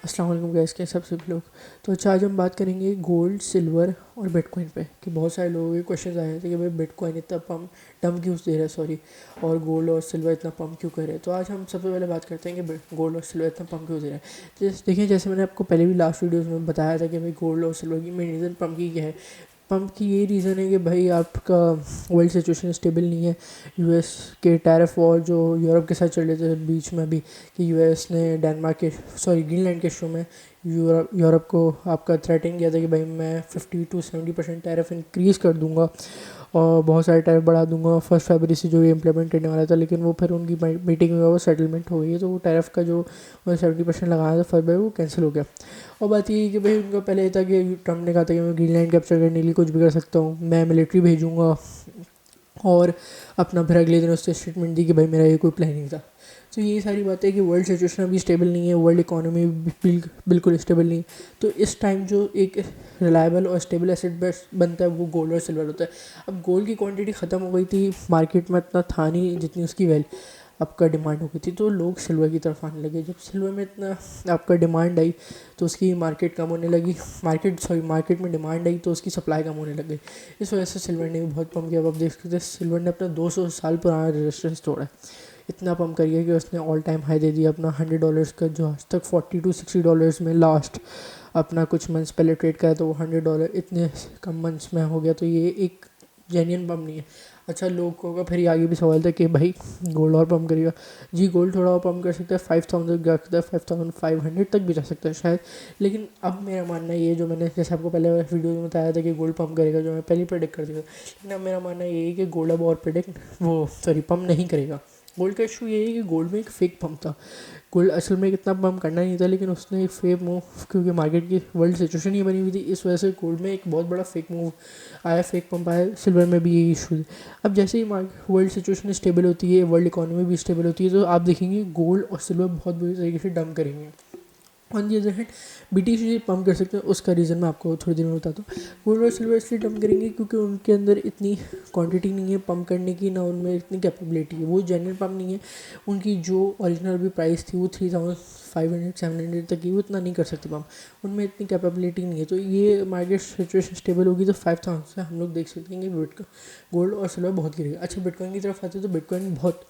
अस्सलाम वालेकुम गाइस, कैसे सब सभी लोग। तो अच्छा, आज हम बात करेंगे गोल्ड, सिल्वर और बिटकॉइन पे। कि बहुत सारे लोगों के क्वेश्चन आए थे कि भाई बिटकॉइन इतना पम्प डम क्यों दे रहा है, सॉरी, और गोल्ड और सिल्वर इतना पम्प क्यों कर रहे हैं। तो आज हम सबसे पहले बात करते हैं कि गोल्ड और सिल्वर इतना पम्प क्यों दे रहा है। देखिए, जैसे मैंने आपको पहले भी लास्ट वीडियोज़ में बताया था कि भाई गोल्ड और सिल्वर की मेन रीज़न पम्प की क्या है। पंप की ये रीज़न है कि भाई आपका वर्ल्ड सिचुएशन स्टेबल नहीं है। यूएस के टैरिफ वॉर जो यूरोप के साथ चल रहे थे बीच में अभी, कि यूएस ने डेनमार्क के, सॉरी, ग्रीनलैंड के इशू में यूरोप को आपका थ्रेटिंग किया था कि भाई मैं 50 to 70% टैरिफ इंक्रीज़ कर दूंगा और बहुत सारे टैरिफ बढ़ा दूंगा 1 फरवरी से, जो ये इम्प्लीमेंट करने वाला था। लेकिन वो फिर उनकी मीटिंग में वो सेटलमेंट हो गई है, तो वो टैरिफ का जो 70% लगाया था फरवरी, वो कैंसिल हो गया। और बात ये है कि भाई उनका पहले ये था कि ट्रम्प ने कहा था कि मैं ग्रीनलैंड कैप्चर करने के लिए कुछ भी कर सकता हूँ, मैं मिलिट्री भेजूँगा, और अपना फिर अगले दिन उससे स्टेटमेंट दी कि भाई मेरा ये कोई प्लान नहीं था। तो ये सारी बातें है कि वर्ल्ड सिचुएशन अभी स्टेबल नहीं है, वर्ल्ड इकोनॉमी बिल्कुल स्टेबल नहीं है। तो इस टाइम जो एक रिलायबल और स्टेबल एसेट बनता है वो गोल्ड और सिल्वर होता है। अब गोल्ड की क्वांटिटी ख़त्म हो गई थी, मार्केट में इतना था नहीं जितनी उसकी आपका डिमांड हो गई थी, तो लोग सिल्वर की तरफ आने लगे। जब सिल्वर में इतना आपका डिमांड आई तो उसकी मार्केट कम होने लगी, मार्केट में डिमांड आई तो उसकी सप्लाई कम होने लग गई। इस वजह से सिल्वर ने भी बहुत पम्प किया। अब आप देख सकते हैं सिल्वर ने अपना 200 साल पुराना रेजिस्टेंस तोड़ा है। इतना पम्प करिए कि उसने ऑल टाइम हाई दे दिया अपना $100 का, जो आज तक $40 to $60 में लास्ट अपना कुछ मंथ्स पहले ट्रेड करा, तो वो $100 इतने कम मंथ्स में हो गया। तो ये एक जेन्युइन पम्प नहीं है। अच्छा, लोगों का फिर आगे भी सवाल था कि भाई गोल्ड और पम्प करेगा। जी, गोल्ड थोड़ा और पम्प कर सकता है, 5000 जा सकता है, 5500 तक भी जा सकता है शायद। लेकिन अब मेरा मानना ये, जो मैंने जैसे आपको पहले वीडियो में बताया था कि गोल्ड पम्प करेगा, जो मैं पहले प्रेडिक्ट कर दिया था, लेकिन अब मेरा मानना ये है कि गोल्ड अब और पम्प नहीं करेगा। गोल्ड का इशू ये है कि गोल्ड में एक फेक पम्प था। गोल्ड असल में कितना पम्प करना नहीं था, लेकिन उसने एक फेक मूव, क्योंकि मार्केट की वर्ल्ड सिचुएशन ही बनी हुई थी, इस वजह से गोल्ड में एक बहुत बड़ा फेक मूव आया, फेक पंप आया। सिल्वर में भी यही इशू है। अब जैसे ही वर्ल्ड सिचुएशन स्टेबल होती है, वर्ल्ड इकोनॉमी भी स्टेबल होती है, तो आप देखेंगे गोल्ड और सिल्वर बहुत बुरी तरीके से डंप करेंगे। On the other hand BTC pump कर सकते हैं, उसका रीज़न मैं आपको थोड़ी देर में बताता हूँ। गोल्ड और सिल्वर इसलिए डंप करेंगे क्योंकि उनके अंदर इतनी क्वांटिटी नहीं है पम्प करने की, ना उनमें इतनी कैपेबिलिटी है, वो जेन्युइन पम्प नहीं है। उनकी जो ओरिजिनल भी प्राइस थी वो 3500-700 तक की, वो इतना नहीं कर सकते पम्प, उनमें इतनी कैपेबिलिटी नहीं है। तो ये मार्केट सिचुएशन स्टेबल होगी तो 5000 से हम लोग देख सकते हैं कि गोल्ड और सिल्वर बहुत गिरेगा। अच्छा, बिटकॉइन की तरफ आते हैं तो बिटकॉइन बहुत